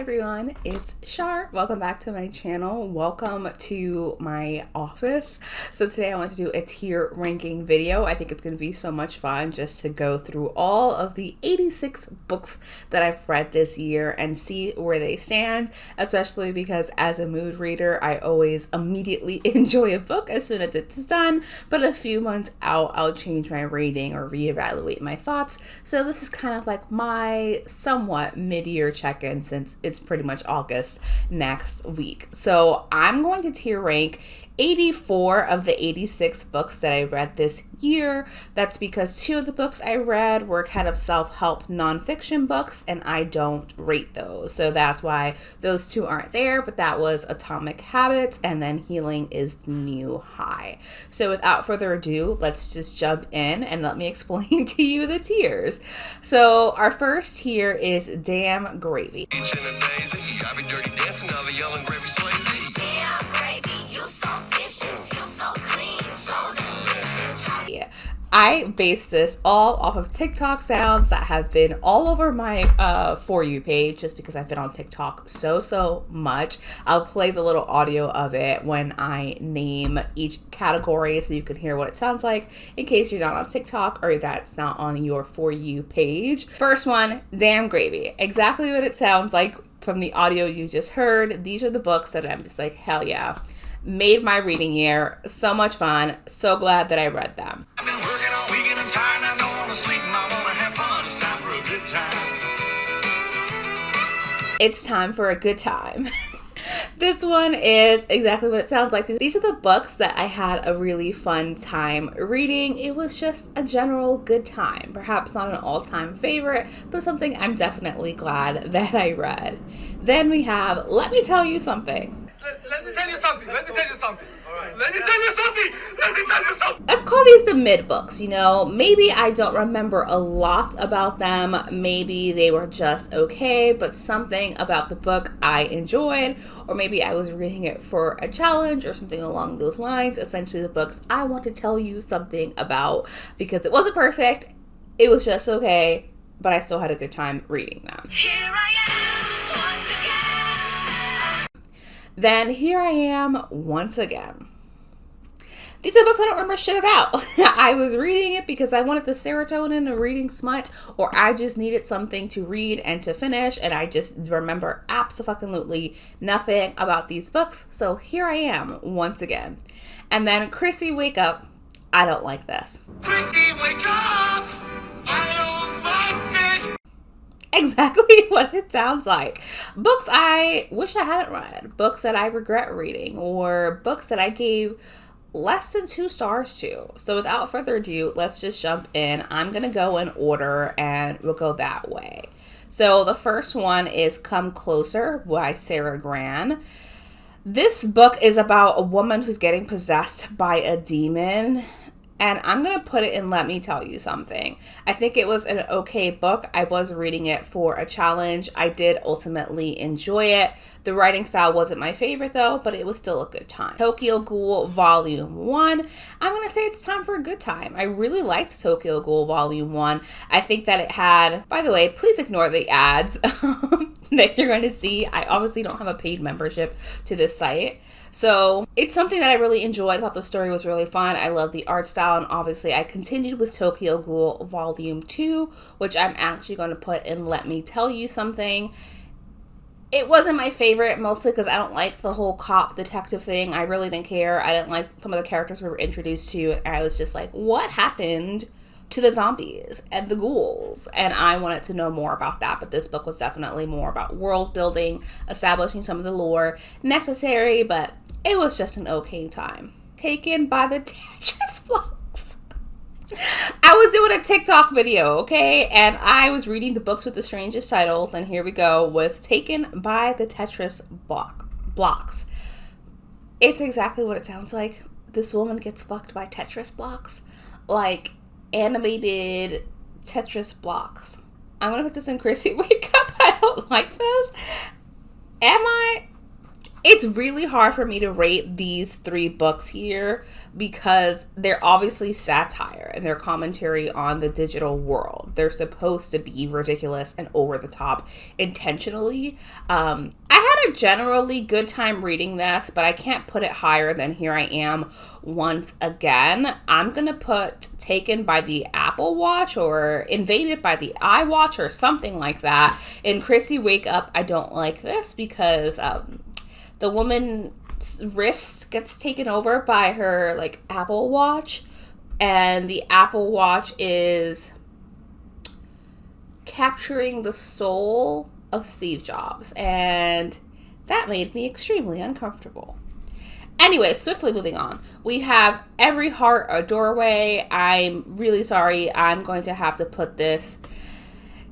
everyone, it's Shar. Welcome back to my channel. Welcome to my office. So today I want to do a tier ranking video. I think it's going to be so much fun just to go through all of the 86 books that I've read this year and see where they stand, especially because as a mood reader, I always immediately enjoy a book as soon as it's done, but a few months out, I'll change my rating or reevaluate my thoughts. So this is kind of like my somewhat mid-year check-in since it's pretty much August next week. So I'm going to tier rank 84 of the 86 books that I read this year. That's because 2 of the books I read were kind of self-help nonfiction books, and I don't rate those. So that's why those 2 aren't there, but that was Atomic Habits and then Healing is the New High. So without further ado, let's just jump in and let me explain to you the tiers. So our first tier is Damn Gravy. I based this all off of TikTok sounds that have been all over my For You page just because I've been on TikTok so much. I'll play the little audio of it when I name each category so you can hear what it sounds like in case you're not on TikTok or that's not on your For You page. First one, Damn Gravy. Exactly what it sounds like from the audio you just heard. These are the books that I'm just like, hell yeah. Made my reading year so much fun. So glad that I read them. I've been working all weekend, I'm tired, I don't want to sleep, I want to have fun. It's time for a good time. It's time for a good time. This one is exactly what it sounds like. These are the books that I had a really fun time reading. It was just a general good time. Perhaps not an all-time favorite, but something I'm definitely glad that I read. Then we have Let Me Tell You Something. Let me tell you something. Let me tell you something. All right. Let me tell you something. Let me tell you something. Let's call these the mid books, you know. Maybe I don't remember a lot about them. Maybe they were just okay, but something about the book I enjoyed, or maybe I was reading it for a challenge or something along those lines. Essentially, the books I want to tell you something about because it wasn't perfect. It was just okay, but I still had a good time reading them. Here I am once again. Then Here I Am Once Again. These are books I don't remember shit about. I was reading it because I wanted the serotonin of reading smut, or I just needed something to read and to finish, and I just remember absolutely nothing about these books. So here I am once again. And then Chrissy, Wake Up. I don't like this. Chrissy, wake up! I don't like this! Exactly what it sounds like. Books I wish I hadn't read, books that I regret reading, or books that I gave less than 2 stars to. So without further ado, let's just jump in. I'm gonna go in order and we'll go that way. So the first one is Come Closer by Sarah Gran. This book is about a woman who's getting possessed by a demon. And I'm going to put it in Let Me Tell You Something. I think it was an okay book. I was reading it for a challenge. I did ultimately enjoy it. The writing style wasn't my favorite though, but it was still a good time. Tokyo Ghoul Volume 1. I'm going to say it's time for a good time. I really liked Tokyo Ghoul Volume 1. I think that it had, by the way, please ignore the ads that you're going to see. I obviously don't have a paid membership to this site. So it's something that I really enjoyed. I thought the story was really fun. I love the art style, and obviously I continued with Tokyo Ghoul Volume 2, which I'm actually going to put in Let Me Tell You Something. It wasn't my favorite, mostly because I don't like the whole cop detective thing. I really didn't care. I didn't like some of the characters we were introduced to, and I was just like, what happened to the zombies and the ghouls? And I wanted to know more about that, but this book was definitely more about world building, establishing some of the lore necessary, but it was just an okay time. Taken by the Tetris Blocks. I was doing a TikTok video, okay, and I was reading the books with the strangest titles, and here we go with Taken by the Tetris Blocks. It's exactly what it sounds like. This woman gets fucked by Tetris blocks, like animated Tetris blocks. I'm gonna put this in Chrissy, Wake Up. I don't like this. Am I? It's really hard for me to rate these 3 books here because they're obviously satire and they're commentary on the digital world. They're supposed to be ridiculous and over the top intentionally. I had a generally good time reading this, but I can't put it higher than Here I Am once again. I'm going to put Taken by the Apple Watch or Invaded by the iWatch or something like that. In Chrissy Wake Up, I don't like this because the woman's wrist gets taken over by her like Apple Watch, and the Apple Watch is capturing the soul of Steve Jobs, and that made me extremely uncomfortable. Anyway, swiftly moving on. We have Every Heart a Doorway. I'm really sorry. I'm going to have to put this.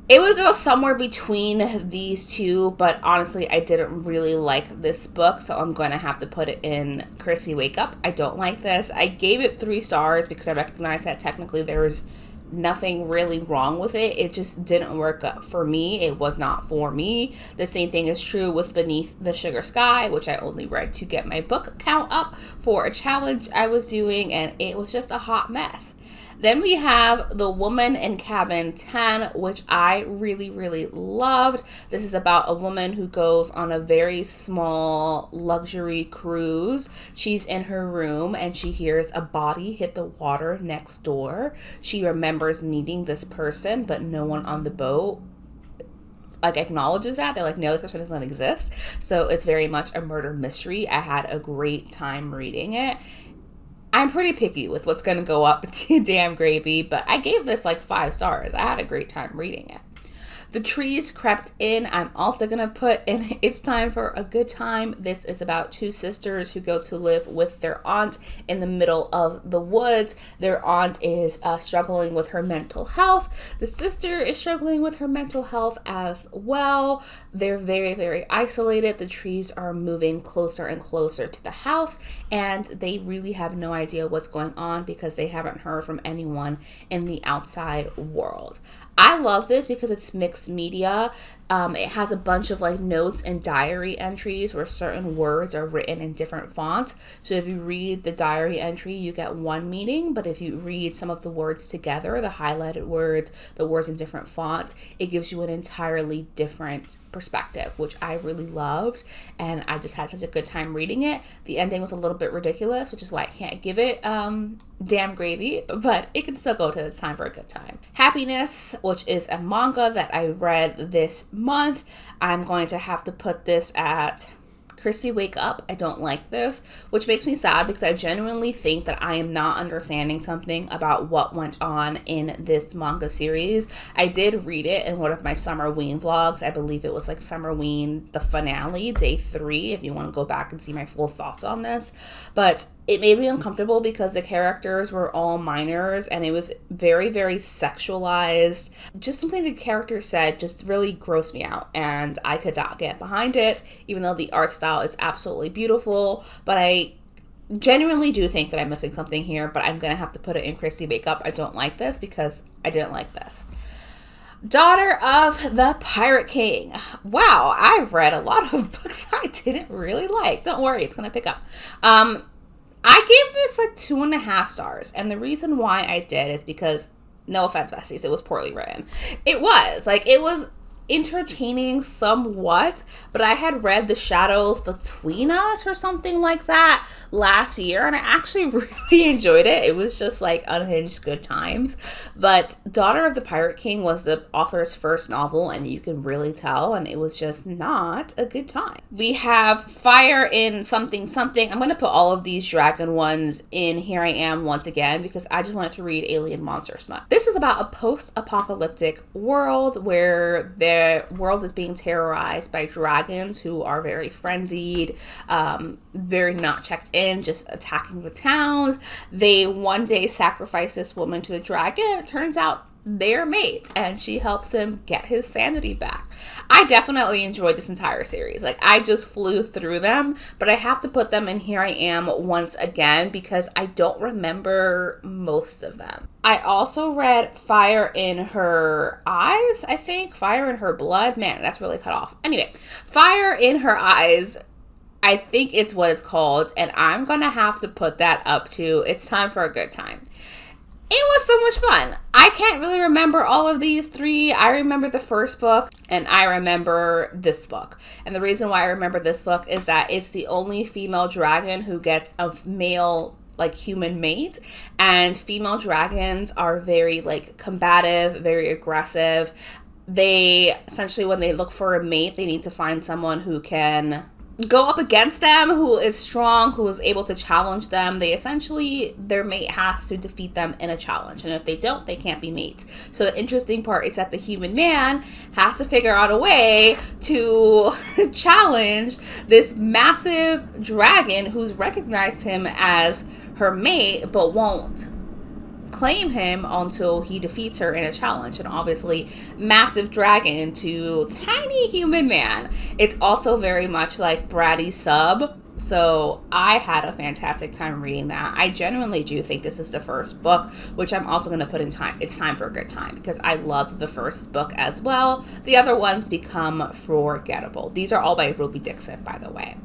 It would go somewhere between these 2, but honestly, I didn't really like this book, so I'm going to have to put it in Chrissy Wake Up. I don't like this. I gave it 3 stars because I recognize that technically there was nothing really wrong with it. It just didn't work for me. It was not for me. The same thing is true with Beneath the Sugar Sky, which I only read to get my book count up for a challenge I was doing, and it was just a hot mess. Then we have The Woman in Cabin 10, which I really, really loved. This is about a woman who goes on a very small luxury cruise. She's in her room and she hears a body hit the water next door. She remembers meeting this person, but no one on the boat like acknowledges that. They're like, no, the person doesn't exist. So it's very much a murder mystery. I had a great time reading it. I'm pretty picky with what's going to go up to Damn Gravy, but I gave this like 5 stars. I had a great time reading it. The Trees Crept In, I'm also going to put in It's Time for a Good Time. This is about 2 sisters who go to live with their aunt in the middle of the woods. Their aunt is struggling with her mental health. The sister is struggling with her mental health as well. They're very, very isolated. The trees are moving closer and closer to the house, and they really have no idea what's going on because they haven't heard from anyone in the outside world. I love this because it's mixed media. It has a bunch of like notes and diary entries where certain words are written in different fonts. So if you read the diary entry, you get one meaning, but if you read some of the words together, the highlighted words, the words in different fonts, it gives you an entirely different perspective, which I really loved, and I just had such a good time reading it. The ending was a little bit ridiculous, which is why I can't give it Damn Gravy, but it can still go to It's Time for a Good Time. Happiness, which is a manga that I read this month, I'm going to have to put this at Chrissy Wake Up. I don't like this, which makes me sad because I genuinely think that I am not understanding something about what went on in this manga series. I did read it in one of my Summerween vlogs. I believe it was like Summerween, the finale, day 3, if you want to go back and see my full thoughts on this. But it made me uncomfortable because the characters were all minors and it was very, very sexualized. Just something the character said just really grossed me out, and I could not get behind it, even though the art style is absolutely beautiful. But I genuinely do think that I'm missing something here, but I'm going to have to put it in Chrissy Wake Up. I don't like this because I didn't like this. Daughter of the Pirate King. Wow, I've read a lot of books I didn't really like. Don't worry, it's going to pick up. I gave this like 2.5 stars, and the reason why I did is because, no offense, besties, it was poorly written. It was entertaining somewhat, but I had read The Shadows Between Us or something like that last year, and I actually really enjoyed it. It was just like unhinged good times. But Daughter of the Pirate King was the author's first novel, and you can really tell, and it was just not a good time. We have Fire in Something Something. I'm going to put all of these dragon ones in Here I Am once again because I just wanted to read alien monster smut. This is about a post-apocalyptic world where the world is being terrorized by dragons who are very frenzied, very not checked in, just attacking the towns. They one day sacrifice this woman to the dragon. It turns out they're mates, and she helps him get his sanity back. I definitely enjoyed this entire series. Like, I just flew through them, but I have to put them in Here I Am once again because I don't remember most of them. I also read Fire in Her Eyes, I think. Fire in Her Blood. Man, that's really cut off. Anyway, Fire in Her Eyes I think it's what it's called, and I'm gonna have to put that up to It's Time for a Good Time. It was so much fun. I can't really remember all of these three. I remember the first book, and I remember this book. And the reason why I remember this book is that it's the only female dragon who gets a male, like, human mate. And female dragons are very, like, combative, very aggressive. They, essentially, when they look for a mate, they need to find someone who can go up against them, who is strong, who is able to challenge them. They essentially, their mate has to defeat them in a challenge, and if they don't, they can't be mates. So the interesting part is that the human man has to figure out a way to challenge this massive dragon who's recognized him as her mate but won't claim him until he defeats her in a challenge. And obviously, massive dragon to tiny human man. It's also very much like Bratty Sub. So I had a fantastic time reading that. I genuinely do think this is the first book, which I'm also going to put in time. It's Time for a Good Time, because I loved the first book as well. The other ones become forgettable. These are all by Ruby Dixon, by the way.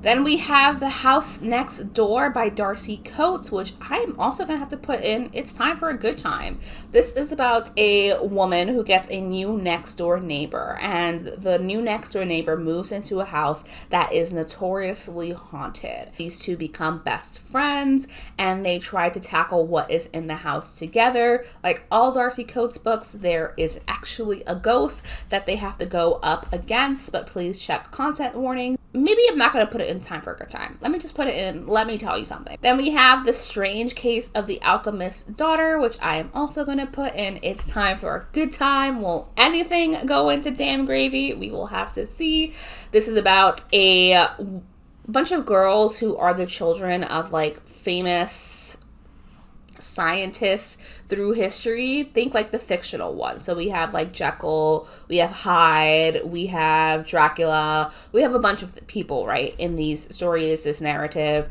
Then we have The House Next Door by Darcy Coates, which I am also going to have to put in It's Time for a Good Time. This is about a woman who gets a new next door neighbor, and the new next door neighbor moves into a house that is notoriously haunted. These two become best friends, and they try to tackle what is in the house together. Like all Darcy Coates books, there is actually a ghost that they have to go up against, but please check content warning. Maybe I'm not going to put it in Time for a Good Time. Let me just put it in Let Me Tell You Something. Then we have The Strange Case of the Alchemist's Daughter, which I am also going to put in It's Time for a Good Time. Will anything go into Damn Gravy? We will have to see. This is about a bunch of girls who are the children of, like, famous scientists through history. Think like the fictional one. So we have like Jekyll, we have Hyde, we have Dracula, we have a bunch of people, right, in these stories, this narrative.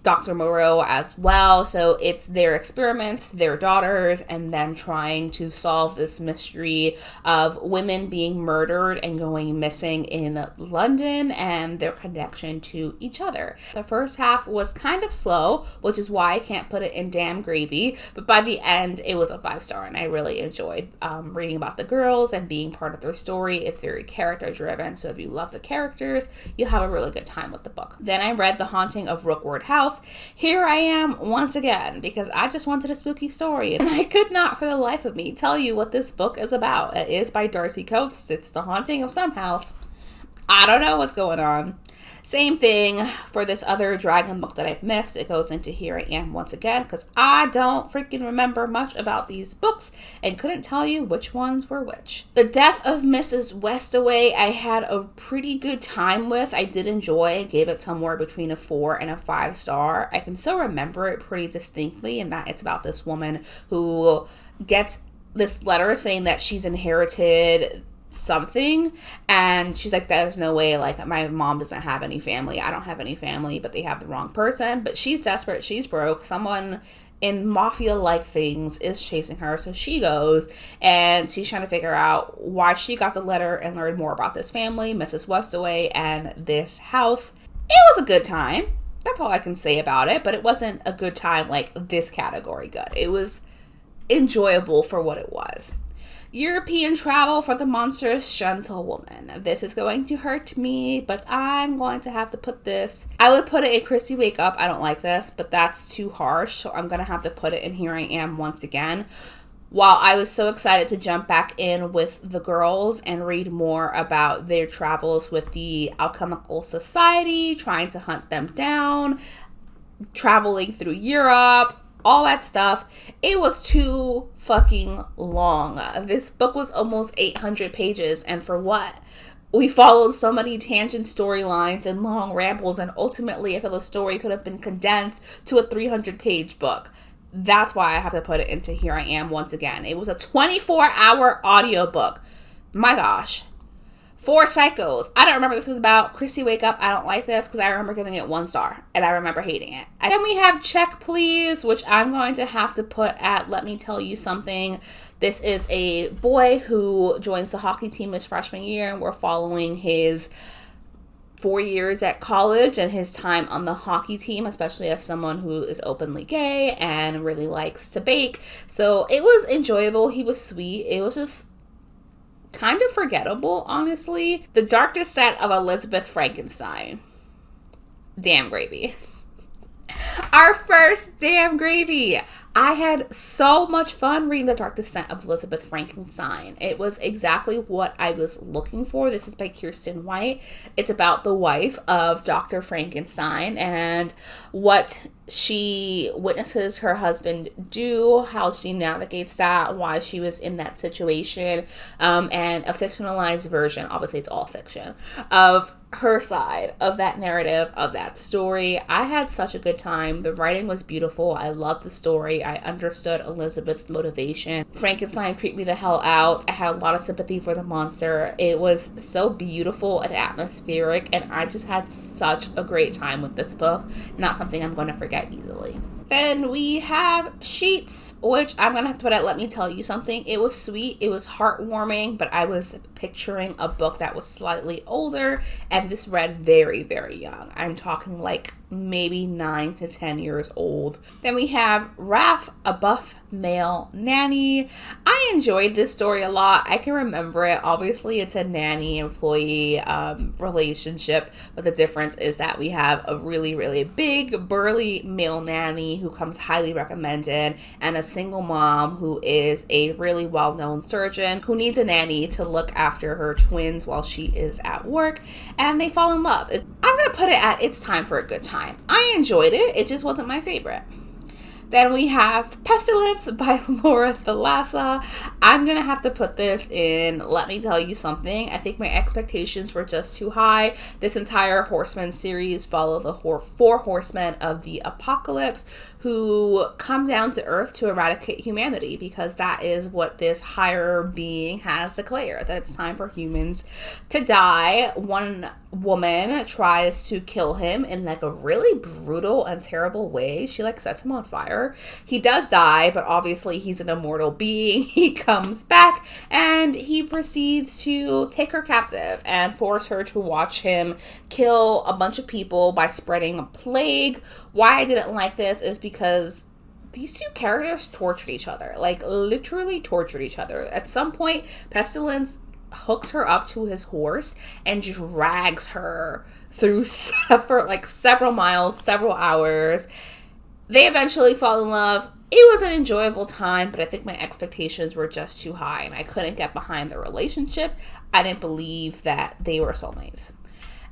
Dr. Moreau as well. So it's their experiments, their daughters, and them trying to solve this mystery of women being murdered and going missing in London and their connection to each other. The first half was kind of slow, which is why I can't put it in Damn Gravy, but by the end it was a 5-star, and I really enjoyed reading about the girls and being part of their story. It's very character driven, so if you love the characters, you'll have a really good time with the book. Then I read The Haunting of Rookwood House. Here I am once again, because I just wanted a spooky story, and I could not for the life of me tell you what this book is about. It is by Darcy Coates. It's The Haunting of some house. I don't know what's going on. Same thing for this other dragon book that I've missed. It goes into Here I Am once again, because I don't freaking remember much about these books and couldn't tell you which ones were which. The Death of Mrs. Westaway, I had a pretty good time with. I did enjoy. I gave it somewhere between a 4 and a 5-star. I can still remember it pretty distinctly, in that it's about this woman who gets this letter saying that she's inherited something, and she's like, there's no way, like, my mom doesn't have any family, I don't have any family, but they have the wrong person. But she's desperate, she's broke, someone in mafia-like things is chasing her, so she goes and she's trying to figure out why she got the letter and learn more about this family, Mrs. Westaway, and this house. It was a good time. That's all I can say about it, but it wasn't a good time like this category good. It was enjoyable for what it was. European Travel for the Monstrous Gentlewoman. This is going to hurt me, but I'm going to have to put this. I would put it in Christy Wake Up. I don't like this, but that's too harsh, so I'm going to have to put it in Here I Am once again. While I was so excited to jump back in with the girls and read more about their travels with the Alchemical Society, trying to hunt them down, traveling through Europe, all that stuff, it was too fucking long. This book was almost 800 pages, and for what? We followed so many tangent storylines and long rambles, and ultimately I feel the story could have been condensed to a 300-page book. That's why I have to put it into Here I Am once again. It was a 24-hour audiobook. My gosh. 4 Psychos. I don't remember what this was about. Christy Wake Up. I don't like this because I remember giving it 1 star and I remember hating it. And then we have Check Please, which I'm going to have to put at Let Me Tell You Something. This is a boy who joins the hockey team his freshman year, and we're following his 4 years at college and his time on the hockey team, especially as someone who is openly gay and really likes to bake. So it was enjoyable. He was sweet. It was just kind of forgettable, honestly. The Dark Descent of Elizabeth Frankenstein. Damn gravy. Our first damn gravy. I had so much fun reading The Dark Descent of Elizabeth Frankenstein. It was exactly what I was looking for. This is by Kiersten White. It's about the wife of Dr. Frankenstein and what she witnesses her husband do, how she navigates that, why she was in that situation, and a fictionalized version, obviously it's all fiction, of her side of that narrative, of that story. I had such a good time. The writing was beautiful. I loved the story. I understood Elizabeth's motivation. Frankenstein creeped me the hell out. I had a lot of sympathy for the monster. It was so beautiful and atmospheric, and I just had such a great time with this book. Not something I'm going to forget easily. Then we have Sheets, which I'm going to have to put out Let Me Tell You Something. It was sweet. It was heartwarming, but I was picturing a book that was slightly older, and this read very, very young. I'm talking like maybe 9 to 10 years old. Then we have Raph, a buff male nanny. I enjoyed this story a lot. I can remember it. Obviously, it's a nanny-employee relationship, but the difference is that we have a really, really big, burly male nanny who comes highly recommended, and a single mom who is a really well-known surgeon who needs a nanny to look after her twins while she is at work, and they fall in love. I'm going to put it at It's Time for a Good Time. I enjoyed it. It just wasn't my favorite. Then we have Pestilence by Laura Thalassa. I'm going to have to put this in Let Me Tell You Something. I think my expectations were just too high. This entire Horsemen series follow the four horsemen of the apocalypse who come down to Earth to eradicate humanity, because that is what this higher being has declared, that it's time for humans to die. One woman tries to kill him in like a really brutal and terrible way. She like sets him on fire. He does die, but obviously he's an immortal being. He comes back and he proceeds to take her captive and force her to watch him kill a bunch of people by spreading a plague. Why I didn't like this is because these two characters tortured each other, like literally tortured each other. At some point, Pestilence hooks her up to his horse and drags her through several miles, several hours. They eventually fall in love. It was an enjoyable time, but I think my expectations were just too high and I couldn't get behind the relationship. I didn't believe that they were soulmates.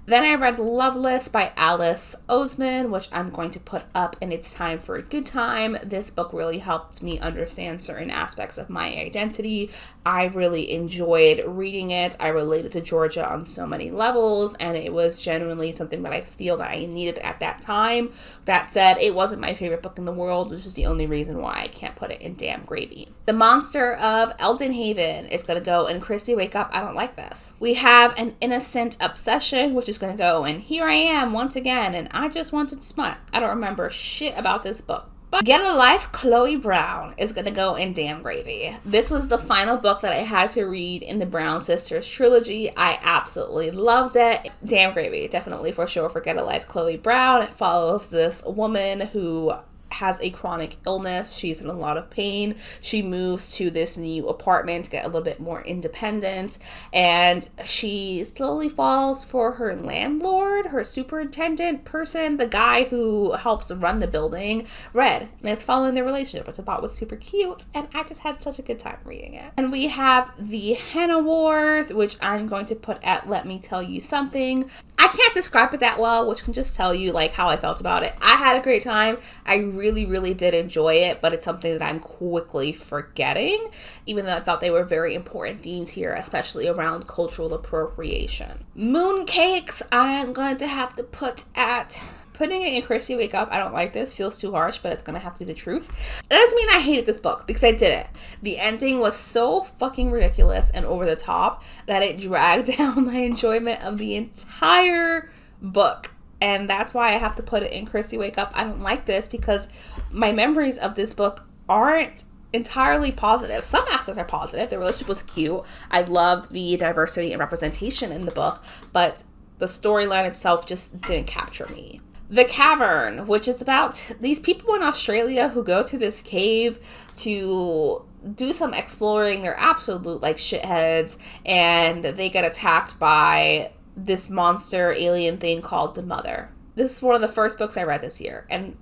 Then I read Loveless by Alice Oseman, which I'm going to put up in It's Time for a Good Time. This book really helped me understand certain aspects of my identity. I really enjoyed reading it. I related to Georgia on so many levels, and it was genuinely something that I feel that I needed at that time. That said, it wasn't my favorite book in the world, which is the only reason why I can't put it in Damn Gravy. The Monster of Eldon Haven is going to go in Christy Wake Up, I Don't Like This. We have An Innocent Obsession, which is going to go and Here I Am Once Again, and I Just Wanted Smut. I don't remember shit about this book. But Get a Life, Chloe Brown is going to go in Damn Gravy. This was the final book that I had to read in the Brown Sisters trilogy. I absolutely loved it. Damn Gravy, definitely for sure for Get a Life, Chloe Brown. It follows this woman who has a chronic illness. She's in a lot of pain. She moves to this new apartment to get a little bit more independent, and she slowly falls for her landlord, her superintendent person, the guy who helps run the building, Red, and it's following their relationship, which I thought was super cute, and I just had such a good time reading it. And we have The Henna Wars, which I'm going to put at Let Me Tell You Something. I can't describe it that well, which can just tell you like how I felt about it. I had a great time. I really did enjoy it, but it's something that I'm quickly forgetting, even though I thought they were very important themes here, especially around cultural appropriation. Mooncakes, I'm going to have to put at... Putting it in Christy Wake Up, I Don't Like This feels too harsh, but it's going to have to be the truth. It doesn't mean I hated this book, because I didn't. The ending was so fucking ridiculous and over the top that it dragged down my enjoyment of the entire book. And that's why I have to put it in Christy Wake Up, I Don't Like This, because my memories of this book aren't entirely positive. Some aspects are positive. The relationship was cute. I loved the diversity and representation in the book, but The storyline itself just didn't capture me. The Cavern, which is about these people in Australia who go to this cave to do some exploring. They're absolute like shitheads, and they get attacked by this monster alien thing called the Mother. This is one of the first books I read this year, and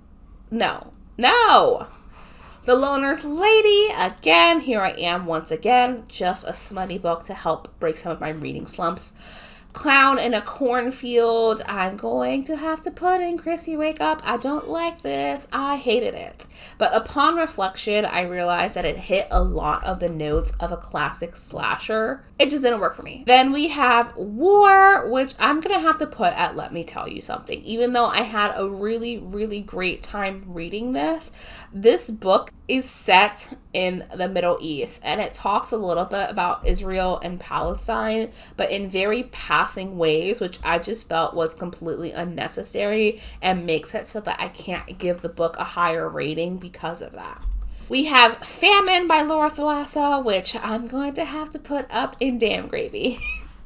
no. The Loner's Lady, again, here I am once again, just a smutty book to help break some of my reading slumps. Clown in a Cornfield, I'm going to have to put in Chrissy Wake Up. I don't like this. I hated it. But upon reflection, I realized that it hit a lot of the notes of a classic slasher. It just didn't work for me. Then we have War, which I'm going to have to put at Let Me Tell You Something. Even though I had a really, really great time reading this book is set in the Middle East, and it talks a little bit about Israel and Palestine, but in very passing ways, which I just felt was completely unnecessary and makes it so that I can't give the book a higher rating because of that. We have Famine by Laura Thalassa, which I'm going to have to put up in damn gravy.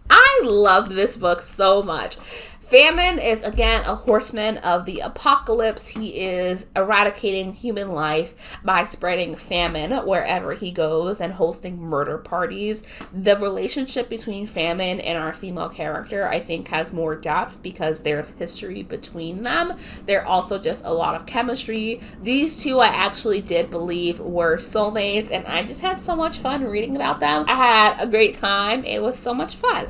I love this book so much. Famine is, again, a horseman of the apocalypse. He is eradicating human life by spreading famine wherever he goes and hosting murder parties. The relationship between Famine and our female character, I think, has more depth because there's history between them. There also just a lot of chemistry. These two I actually did believe were soulmates, and I just had so much fun reading about them. I had a great time. It was so much fun.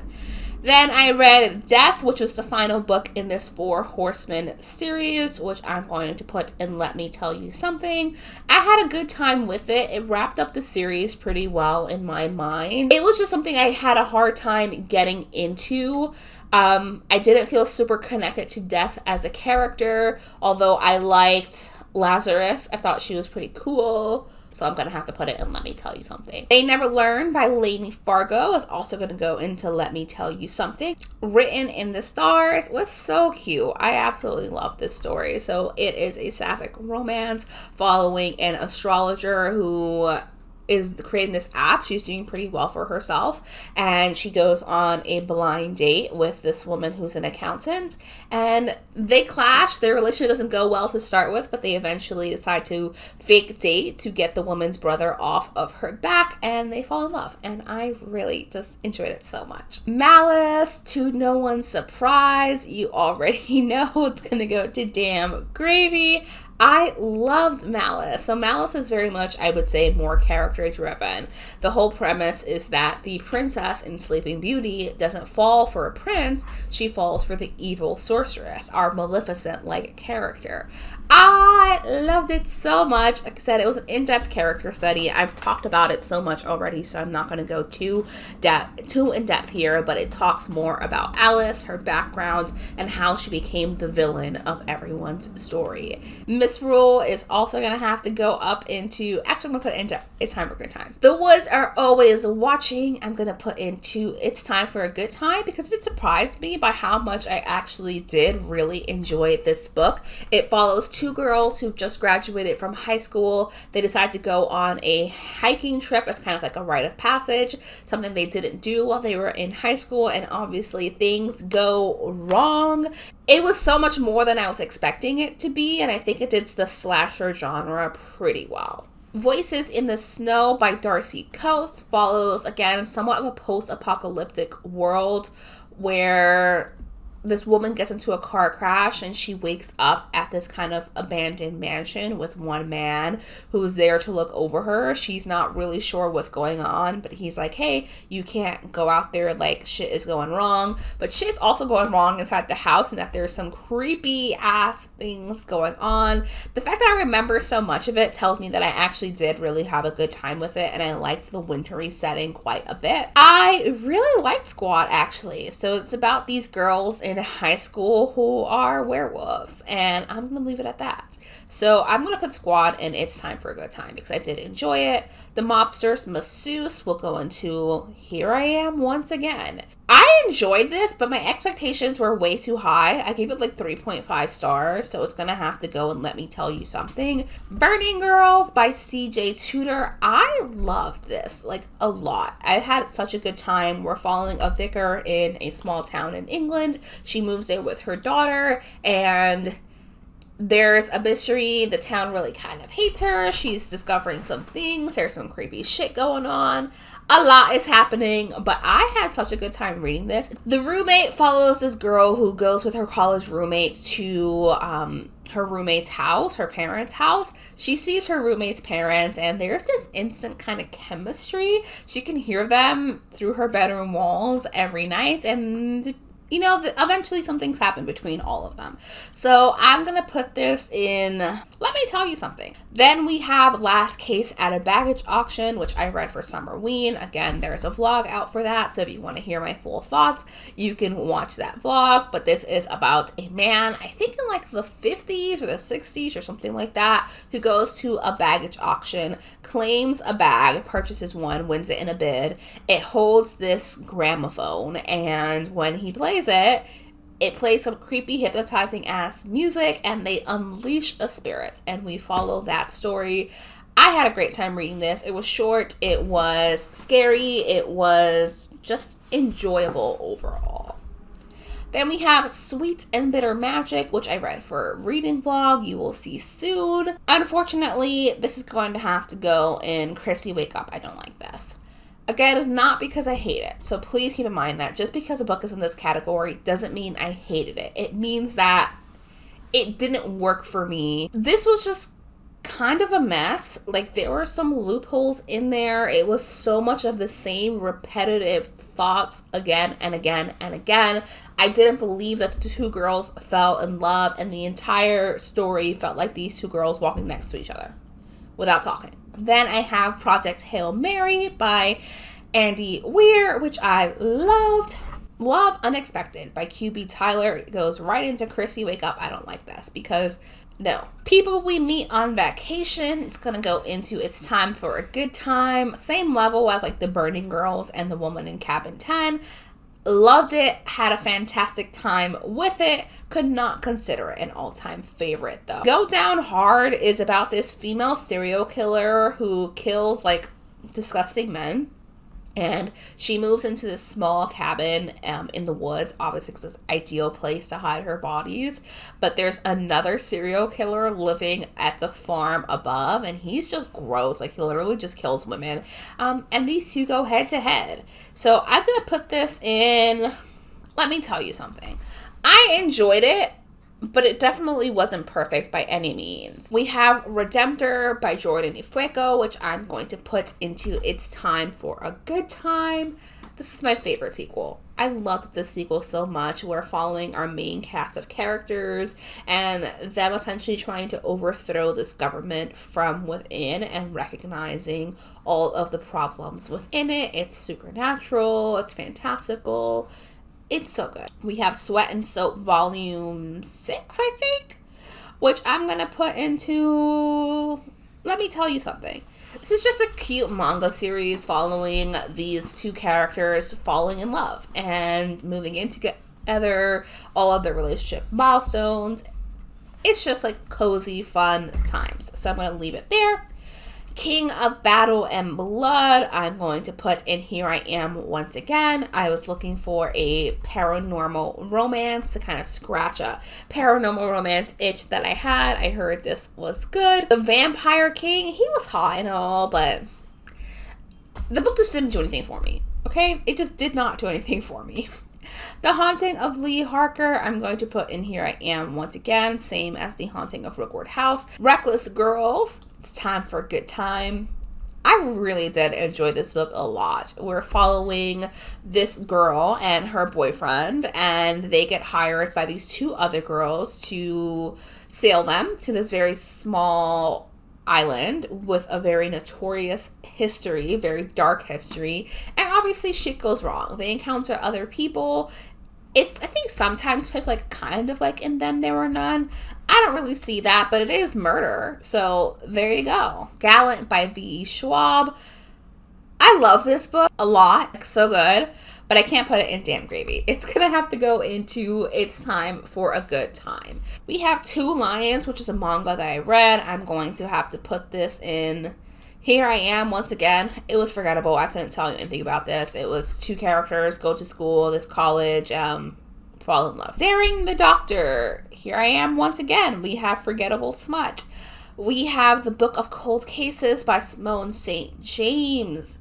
Then I read Death, which was the final book in this Four Horsemen series, which I'm going to put in Let Me Tell You Something. I had a good time with it. It wrapped up the series pretty well in my mind. It was just something I had a hard time getting into. I didn't feel super connected to Death as a character, although I liked Lazarus. I thought she was pretty cool. So I'm going to have to put it in Let Me Tell You Something. They Never Learn by Lainey Fargo is also going to go into Let Me Tell You Something. Written in the Stars was so cute. I absolutely love this story. So it is a sapphic romance following an astrologer who is creating this app. She's doing pretty well for herself, and she goes on a blind date with this woman who's an accountant, and they clash. Their relationship doesn't go well to start with, but they eventually decide to fake date to get the woman's brother off of her back, and they fall in love, and I really just enjoyed it so much. Malice, to no one's surprise, you already know it's gonna go to damn gravy. I loved Malice. So Malice is very much, I would say, more character driven. The whole premise is that the princess in Sleeping Beauty doesn't fall for a prince, she falls for the evil sorceress, our Maleficent-like character. I loved it so much. Like I said, it was an in-depth character study. I've talked about it so much already, so I'm not going to go too in-depth here, but it talks more about Alice, her background, and how she became the villain of everyone's story. Misrule is also going to have to go up into, actually I'm going to put into It's Time for a Good Time. The Woods Are Always Watching, I'm going to put into It's Time for a Good Time because it surprised me by how much I actually did really enjoy this book. It follows two girls who've just graduated from high school. They decide to go on a hiking trip as kind of like a rite of passage, something they didn't do while they were in high school, and obviously things go wrong. It was so much more than I was expecting it to be, and I think it did the slasher genre pretty well. Voices in the Snow by Darcy Coates follows, again, somewhat of a post-apocalyptic world where this woman gets into a car crash and she wakes up at this kind of abandoned mansion with one man who's there to look over her. She's not really sure what's going on, but he's like, hey, you can't go out there, like shit is going wrong. But shit's also going wrong inside the house, and that there's some creepy ass things going on. The fact that I remember so much of it tells me that I actually did really have a good time with it, and I liked the wintry setting quite a bit. I really liked Squad, actually. So it's about these girls in high school who are werewolves, and I'm gonna leave it at that. So I'm gonna put Squad in It's Time for a Good Time because I did enjoy it. The Mobster's Masseuse will go into Here I Am Once Again. I enjoyed this, but my expectations were way too high. I gave it like 3.5 stars, so it's gonna have to go and Let Me Tell You Something. Burning Girls by CJ Tudor. I loved this, like, a lot. I've had such a good time. We're following a vicar in a small town in England. She moves there with her daughter, and there's a mystery. The town really kind of hates her. She's discovering some things. There's some creepy shit going on. A lot is happening, but I had such a good time reading this. The roommate follows this girl who goes with her college roommate to her roommate's house, her parents' house. She sees her roommate's parents, and there's this instant kind of chemistry. She can hear them through her bedroom walls every night, and you know, eventually something's happened between all of them. So I'm going to put this in Let Me Tell You Something. Then we have Last Case at a Baggage Auction, which I read for Summerween. Again, there's a vlog out for that, so if you want to hear my full thoughts, you can watch that vlog. But this is about a man, I think in like the 50s or the 60s or something like that, who goes to a baggage auction, claims a bag, purchases one, wins it in a bid. It holds this gramophone, and when he plays it plays some creepy, hypnotizing ass music, and they unleash a spirit, and we follow that story. I had a great time reading this. It was short, it was scary, it was just enjoyable overall. Then we have Sweet and Bitter Magic, which I read for Reading Vlog. You will see soon. Unfortunately, this is going to have to go in Chrissy Wake Up, I Don't Like This. Again, not because I hate it. So please keep in mind that just because a book is in this category doesn't mean I hated it. It means that it didn't work for me. This was just kind of a mess. Like, there were some loopholes in there. It was so much of the same repetitive thoughts again and again and again. I didn't believe that the two girls fell in love, and the entire story felt like these two girls walking next to each other without talking. Then I have Project Hail Mary by Andy Weir, which I loved. Love Unexpected by QB Tyler. It goes right into Chrissy Wake Up, I Don't Like This, because no. People We Meet on Vacation. It's going to go into It's Time for a Good Time. Same level as like The Burning Girls and The Woman in Cabin 10. Loved it, had a fantastic time with it, could not consider it an all-time favorite though. Go Down Hard is about this female serial killer who kills like disgusting men, and she moves into this small cabin in the woods. Obviously it's this ideal place to hide her bodies, but there's another serial killer living at the farm above, and he's just gross. Like, he literally just kills women, and these two go head to head. So I'm gonna put this in Let Me Tell You Something. I enjoyed it, but it definitely wasn't perfect by any means. We have Redemptor by Jordan Ifueko, which I'm going to put into It's Time for a Good Time. This is my favorite sequel. I loved this sequel so much. We're following our main cast of characters and them essentially trying to overthrow this government from within and recognizing all of the problems within it. It's supernatural. It's fantastical. It's so good. We have Sweat and Soap Volume 6, I think, which I'm going to put into Let Me Tell You Something. This is just a cute manga series following these two characters falling in love and moving in together, all of their relationship milestones. It's just like cozy, fun times. So I'm going to leave it there. King of Battle and Blood, I'm going to put in Here I Am Once Again. I was looking for a paranormal romance to kind of scratch a paranormal romance itch that I had. I heard this was good. The Vampire King, he was hot and all, but the book just didn't do anything for me, okay? It just did not do anything for me. The Haunting of Lee Harker, I'm going to put in Here I Am Once Again, same as The Haunting of Rookwood House. Reckless Girls, It's Time for a Good Time. I really did enjoy this book a lot. We're following this girl and her boyfriend, and they get hired by these two other girls to sail them to this very small island with a very notorious history, very dark history, and obviously shit goes wrong. They encounter other people. It's, I think, sometimes pitched like kind of like And Then There Were None. I don't really see that, but it is murder, so there you go. Gallant by V.E. Schwab. I love this book a lot. So good. but I can't put it in damn gravy. It's gonna have to go into It's Time for a Good Time. We have Two Lions, which is a manga that I read. I'm going to have to put this in Here I Am once again. It was forgettable. I couldn't tell you anything about this. It was two characters go to school, this college, fall in love. Daring the Doctor. Here I Am once again. We have forgettable smut. We have The Book of Cold Cases by Simone St. James.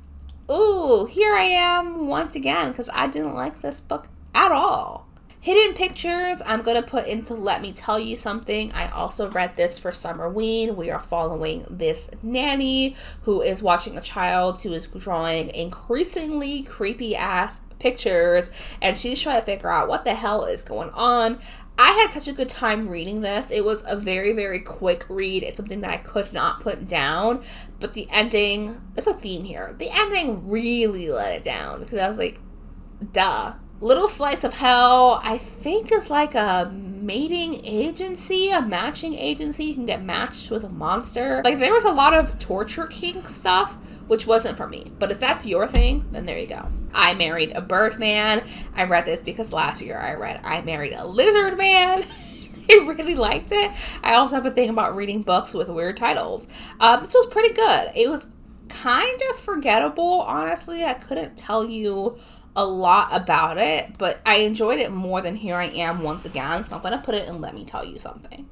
Ooh, Here I Am once again, because I didn't like this book at all. Hidden Pictures, I'm going to put into Let Me Tell You Something. I also read this for Summerween. We are following this nanny who is watching a child who is drawing increasingly creepy ass pictures, and she's trying to figure out what the hell is going on. I had such a good time reading this. It was a very, very quick read. It's something that I could not put down. But the ending, there's a theme here. The ending really let it down because I was like, duh. Little Slice of Hell, I think, is like a mating agency, a matching agency. You can get matched with a monster. Like, there was a lot of torture kink stuff, which wasn't for me. But if that's your thing, then there you go. I Married a Birdman. I read this because last year I read I Married a Lizard Man. I really liked it. I also have a thing about reading books with weird titles. This was pretty good. It was kind of forgettable, honestly. I couldn't tell you a lot about it, but I enjoyed it more than Here I Am once again, so I'm going to put it in Let Me Tell You Something.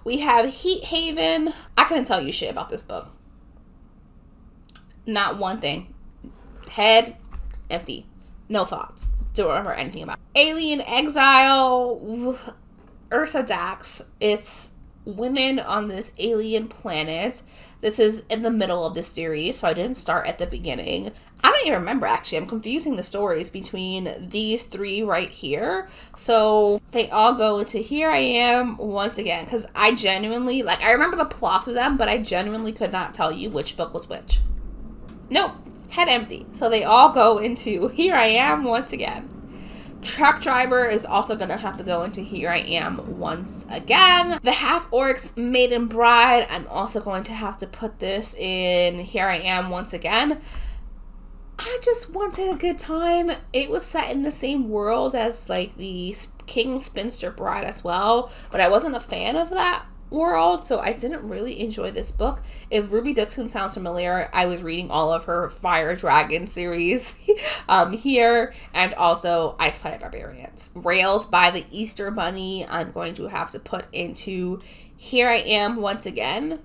We have Heat Haven. I couldn't tell you shit about this book. Not one thing. Head empty. No thoughts. Don't remember anything about it. Alien Exile. Ursa Dax. It's women on this alien planet. This is in the middle of the series, so I didn't start at the beginning. I don't even remember, actually. I'm confusing the stories between these three right here. So they all go into Here I Am once again, because I genuinely, like, I remember the plots of them, but I genuinely could not tell you which book was which. Nope. Head empty. So they all go into Here I Am once again. Truck Driver is also going to have to go into Here I Am once again. The Half Orcs Maiden Bride, I'm also going to have to put this in Here I Am once again. I just wanted a good time. It was set in the same world as like the King Spinster Bride as well, but I wasn't a fan of that world, so I didn't really enjoy this book. If Ruby Dixon sounds familiar, I was reading all of her Fire Dragon series here, and also Ice Planet Barbarians. Railed by the Easter Bunny, I'm going to have to put into Here I Am once again.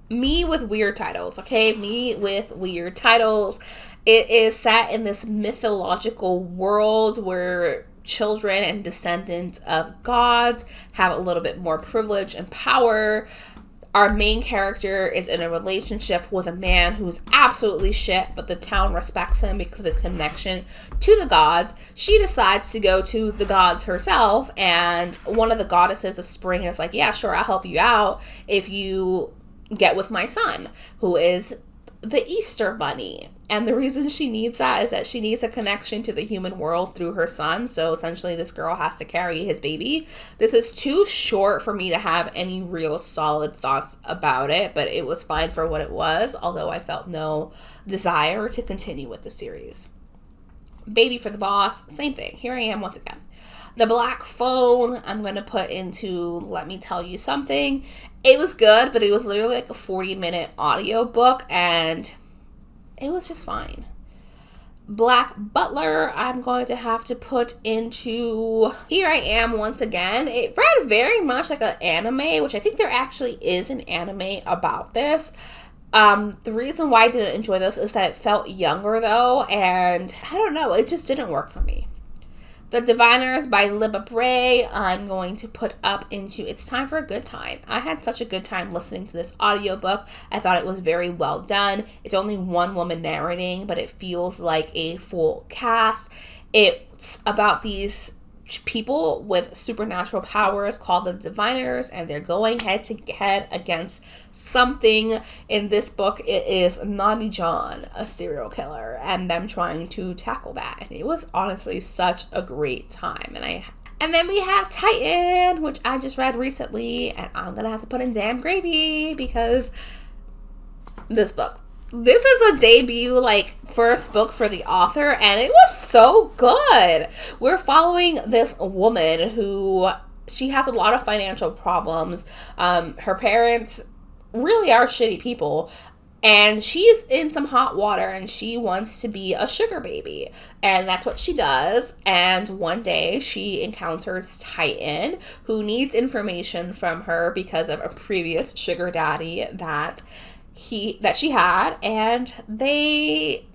Me with weird titles, okay? Me with weird titles. It is set in this mythological world where children and descendants of gods have a little bit more privilege and power. Our main character is in a relationship with a man who's absolutely shit, but the town respects him because of his connection to the gods. She decides to go to the gods herself, and one of the goddesses of spring is like, yeah, sure, I'll help you out if you get with my son, who is the Easter Bunny. And the reason she needs that is that she needs a connection to the human world through her son. So essentially this girl has to carry his baby. This is too short for me to have any real solid thoughts about it, but it was fine for what it was, although I felt no desire to continue with the series. Baby for the Boss, same thing. Here I Am once again. The Black Phone, I'm going to put into Let Me Tell You Something. It was good, but it was literally like a 40-minute audio book, and it was just fine. Black Butler, I'm going to have to put into Here I Am once again. It read very much like an anime, which I think there actually is an anime about this. The reason why I didn't enjoy this is that it felt younger, though, and I don't know, it just didn't work for me. The Diviners by Libba Bray, I'm going to put up into It's Time for a Good Time. I had such a good time listening to this audiobook. I thought it was very well done. It's only one woman narrating, but it feels like a full cast. It's about these people with supernatural powers called the Diviners, and they're going head to head against something. In this book, it is Naughty John, a serial killer, and them trying to tackle that. And it was honestly such a great time. And then we have Titan, which I just read recently, and I'm gonna have to put in damn gravy because this book. This is a debut, like, first book for the author, and it was so good. We're following this woman who, she has a lot of financial problems. Her parents really are shitty people, and she's in some hot water, and she wants to be a sugar baby, and that's what she does. And one day she encounters Titan, who needs information from her because of a previous sugar daddy that she had, and they,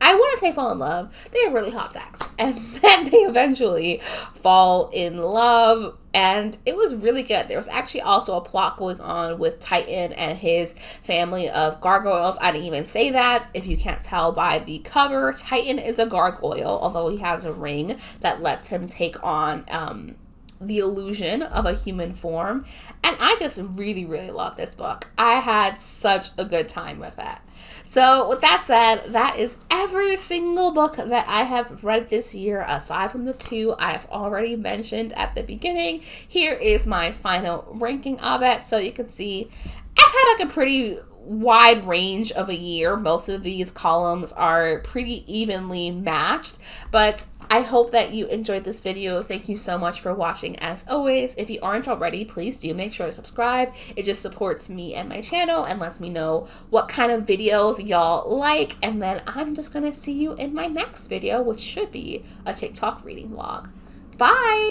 I want to say, fall in love. They have really hot sex, and then they eventually fall in love, and it was really good. There was actually also a plot going on with Titan and his family of gargoyles. I didn't even say that. If you can't tell by the cover, Titan is a gargoyle, although he has a ring that lets him take on the illusion of a human form. And I just really, really love this book. I had such a good time with it. So with that said, that is every single book that I have read this year, aside from the 2 I have already mentioned at the beginning. Here is my final ranking of it. So you can see I've had like a pretty wide range of a year. Most of these columns are pretty evenly matched, but I hope that you enjoyed this video. Thank you so much for watching. As always, if you aren't already, please do make sure to subscribe. It just supports me and my channel and lets me know what kind of videos y'all like. And then I'm just gonna see you in my next video, which should be a TikTok reading vlog. Bye!